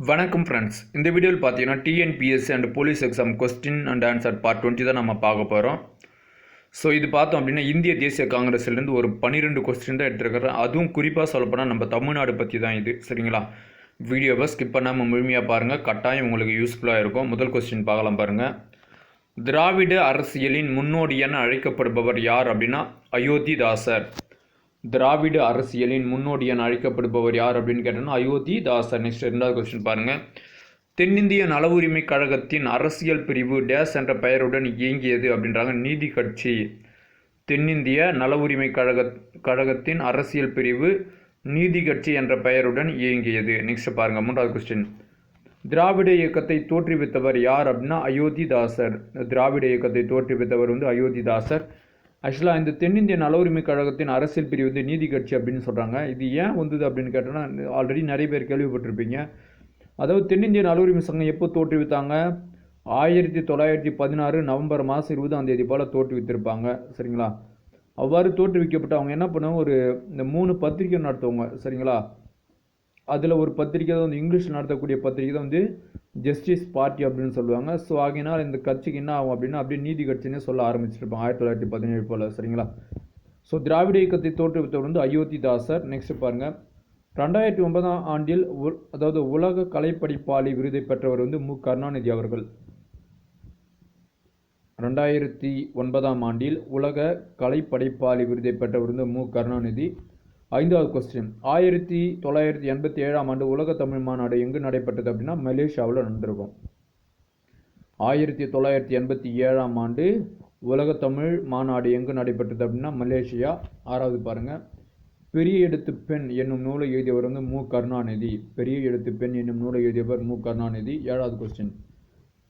வணக்கம் ஃப்ரெண்ட்ஸ். இந்த வீடியோவில் பார்த்தீங்கன்னா TNPSC and police exam question and answer part 20 தான் நம்ம பார்க்க போகிறோம். ஸோ இது பார்த்தோம் அப்படின்னா இந்திய தேசிய காங்கிரஸ்லேருந்து ஒரு 12 கொஸ்டின் தான் எடுத்துருக்கிறேன். அதுவும் குறிப்பாக சொல்லப்போனால் நம்ம தமிழ்நாடு பற்றி தான் இது. சரிங்களா? வீடியோவை ஸ்கிப் பண்ணாமல் முழுமையாக பாருங்கள், கட்டாயம் உங்களுக்கு யூஸ்ஃபுல்லாக இருக்கும். முதல் கொஸ்டின் பார்க்கலாம் பாருங்கள். திராவிட அரசியலின் முன்னோடி என அழைக்கப்படுபவர் யார் அப்படின்னா அயோத்திதாசர். திராவிட அரசியலின் முன்னோடி என அழைக்கப்படுபவர் யார் அப்படின்னு கேட்டோம்னா அயோத்திதாசர். நெக்ஸ்ட் இரண்டாவது கொஸ்டின் பாருங்கள். தென்னிந்திய நல உரிமை கழகத்தின் அரசியல் பிரிவு டேஸ் என்ற பெயருடன் இயங்கியது அப்படின்றாங்க. நீதி கட்சி. தென்னிந்திய நல உரிமை கழகத்தின் அரசியல் பிரிவு நீதி கட்சி என்ற பெயருடன் இயங்கியது. நெக்ஸ்ட் பாருங்கள் மூன்றாவது கொஸ்டின். திராவிட இயக்கத்தை தோற்றுவித்தவர் யார் அப்படின்னா அயோத்திதாசர். திராவிட இயக்கத்தை தோற்றுவித்தவர் அயோத்திதாசர். ஆக்சுவலாக இந்த தென்னிந்திய நல உரிமை கழகத்தின் அரசியல் பிரிவு நீதி கட்சி அப்படின்னு சொல்கிறாங்க. இது ஏன் வந்தது அப்படின்னு கேட்டோன்னா ஆல்ரெடி நிறைய பேர் கேள்விப்பட்டிருப்பீங்க. அதாவது தென்னிந்திய நல உரிமை சங்கம் எப்போ தோற்றுவித்தாங்க? 1916 நவம்பர் மாதம் 20ஆம் தேதி போல் தோற்றுவித்திருப்பாங்க. சரிங்களா? அவ்வாறு தோற்றுவிக்கப்பட்டு அவங்க என்ன பண்ணுவாங்க, இந்த 3 பத்திரிகை நடத்துவாங்க. சரிங்களா? அதில் ஒரு பத்திரிகை தான் இங்கிலீஷில் நடத்தக்கூடிய பத்திரிகை தான் ஜஸ்டிஸ் பார்ட்டி அப்படின்னு சொல்லுவாங்க. ஸோ ஆகினால் இந்த கட்சிக்கு என்ன ஆகும் அப்படின்னா அப்படியே நீதி கட்சின்னு சொல்ல ஆரம்பிச்சிருப்பாங்க 1917 போல். சரிங்களா? ஸோ திராவிட இயக்கத்தை தோற்றுவித்தவர் அயோத்திதாசர். நெக்ஸ்ட் பாருங்கள். 2009ஆம் ஆண்டில் அதாவது உலக கலைப்படைப்பாளி விருதை பெற்றவர் மு கருணாநிதி அவர்கள். 2009ஆம் ஆண்டில் உலக கலைப்படைப்பாளி விருதை பெற்றவர் மு கருணாநிதி. ஐந்தாவது கொஸ்டின். 1987ஆம் ஆண்டு உலக தமிழ் மாநாடு எங்கு நடைபெற்றது அப்படின்னா மலேசியாவில் நடந்திருக்கும். 1987ஆம் ஆண்டு உலக தமிழ் மாநாடு எங்கு நடைபெற்றது அப்படின்னா மலேசியா. ஆறாவது பாருங்கள். பெரிய எழுத்து பெண் என்னும் நூலை எழுதியவர் மு கருணாநிதி. பெரிய எழுத்து பெண் என்னும் நூலை எழுதியவர் மு கருணாநிதி. ஏழாவது கொஸ்டின்.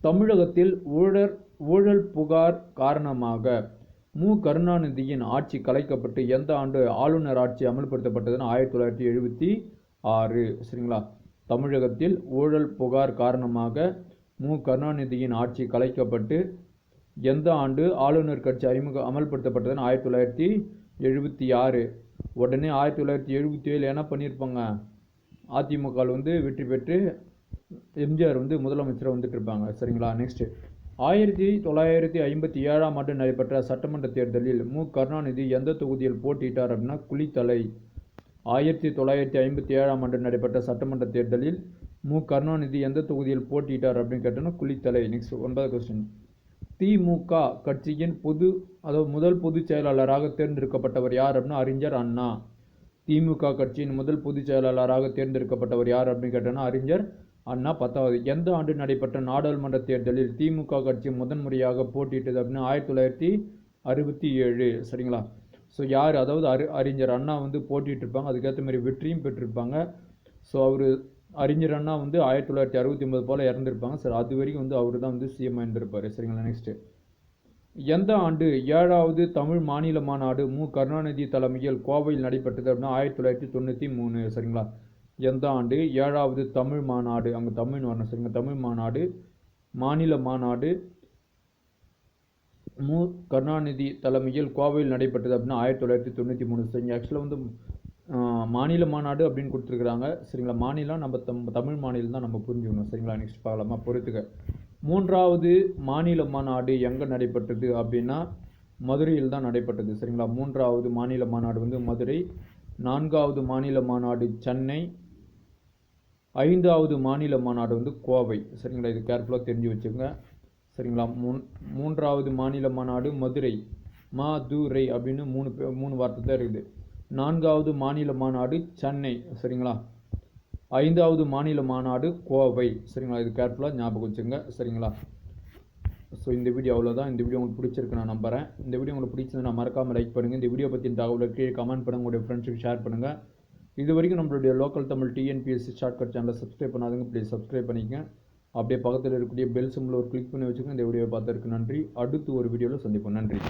தமிழகத்தில் ஊழல் புகார் காரணமாக மு கருணாநிதியின் ஆட்சி கலைக்கப்பட்டு எந்த ஆண்டு ஆளுநர் ஆட்சி அமல்படுத்தப்பட்டதுன்னு 1976. சரிங்களா? தமிழகத்தில் ஊழல் புகார் காரணமாக மு கருணாநிதியின் ஆட்சி கலைக்கப்பட்டு எந்த ஆண்டு ஆளுநர் கட்சி அமல்படுத்தப்பட்டதுன்னு 1976. உடனே 1977 என்ன பண்ணியிருப்பாங்க, அதிமுக வெற்றி பெற்று எம்ஜிஆர் முதலமைச்சராக வந்துட்டு இருப்பாங்க. சரிங்களா? நெக்ஸ்ட். 1957ஆம் ஆண்டு நடைபெற்ற சட்டமன்ற தேர்தலில் மு கருணாநிதி எந்த தொகுதியில் போட்டியிட்டார் அப்படின்னா குளித்தலை. 1957ஆம் ஆண்டு நடைபெற்ற சட்டமன்ற தேர்தலில் மு கருணாநிதி எந்த தொகுதியில் போட்டியிட்டார் அப்படின்னு கேட்டோன்னா குளித்தலை. நெக்ஸ்ட் 9வது கொஸ்டின். திமுக கட்சியின் முதல் பொதுச் செயலாளராக தேர்ந்தெடுக்கப்பட்டவர் யார் அப்படின்னா அறிஞர் அண்ணா. திமுக கட்சியின் முதல் பொதுச் செயலாளராக தேர்ந்தெடுக்கப்பட்டவர் யார் அப்படின்னு கேட்டோன்னா அறிஞர் அண்ணா. 10வது. எந்த ஆண்டு நடைபெற்ற நாடாளுமன்ற தேர்தலில் திமுக கட்சி முதன்முறையாக போட்டியிட்டது அப்படின்னா 1967. சரிங்களா? ஸோ யார், அதாவது அறிஞர் அண்ணா போட்டிட்டு இருப்பாங்க. அதுக்கேற்ற மாதிரி வெற்றியும் பெற்றிருப்பாங்க. ஸோ அவர் அறிஞர் அண்ணா 1969 போல் இறந்துருப்பாங்க. சரி, அது வரைக்கும் அவர் தான் சிஎம் இருந்திருப்பார். சரிங்களா? நெக்ஸ்ட்டு. எந்த ஆண்டு 7வது தமிழ் மாநில மாநாடு மு கருணாநிதி தலைமையில் கோவையில் நடைபெற்றது அப்படின்னா 1993. சரிங்களா? எந்த ஆண்டு 7வது தமிழ் மாநாடு, அங்கே தமிழ்னு வரணும். சரிங்க, தமிழ் மாநாடு மாநில மாநாடு மு கருணாநிதி தலைமையில் கோவையில் நடைபெற்றது அப்படின்னா 1993. சரிங்க. ஆக்சுவலாக மாநில மாநாடு அப்படின்னு கொடுத்துருக்குறாங்க. சரிங்களா? மாநிலம் நம்ம தமிழ் மாநிலம் தான் நம்ம புரிஞ்சுக்கணும். சரிங்களா? நெக்ஸ்ட் பார்க்கலாமா, பொறுத்துக்க. 3வது மாநில மாநாடு எங்கே நடைபெற்றது அப்படின்னா மதுரையில் தான் நடைபெற்றது. சரிங்களா? 3வது மாநில மாநாடு மதுரை. 4வது மாநில மாநாடு சென்னை. 5வது மாநில மாநாடு கோவை. சரிங்களா? இது கேர்ஃபுல்லாக தெரிஞ்சு வச்சுக்கோங்க. சரிங்களா? 3வது மாநில மாநாடு மதுரை. மதுரை அப்படின்னு மூணு வார்த்தை தான் இருக்குது. 4வது மாநில மாநாடு சென்னை. சரிங்களா? 5வது மாநில மாநாடு கோவை. சரிங்களா? இது கேர்ஃபுல்லாக ஞாபகம் வச்சுங்க. சரிங்களா? ஸோ இந்த வீடியோ அவ்வளோதான். இந்த வீடியோ உங்களுக்கு பிடிச்சிருக்கு நான் நம்புகிறேன். இந்த வீடியோ உங்களுக்கு பிடிச்சதுன்னா மறக்காமல் லைக் பண்ணுங்கள். இந்த வீடியோ பற்றின தகவலை கீழே கமெண்ட் பண்ணுங்கள், உங்களுடைய ஃப்ரெண்ட்ஸுக்கு ஷேர் பண்ணுங்கள். இது வரைக்கும் நம்மளுடைய லோக்கல் தமிழ் டிஎன்பிஎஸ்சி ஷார்ட்கட் சேனலை சப்ஸ்கிரைப் பண்ணாதுங்க, ப்ளீஸ் சப்ஸ்கிரைப் பண்ணிக்கங்க. அப்படியே பக்கத்தில் இருக்கக்கூடிய பெல் சிம்பிள் ஒரு கிளிக் பண்ணி வச்சுக்கோங்க. இந்த வீடியோவை பார்த்ததுக்கு நன்றி. அடுத்து ஒரு வீடியோவில் சந்திப்போம். நன்றி.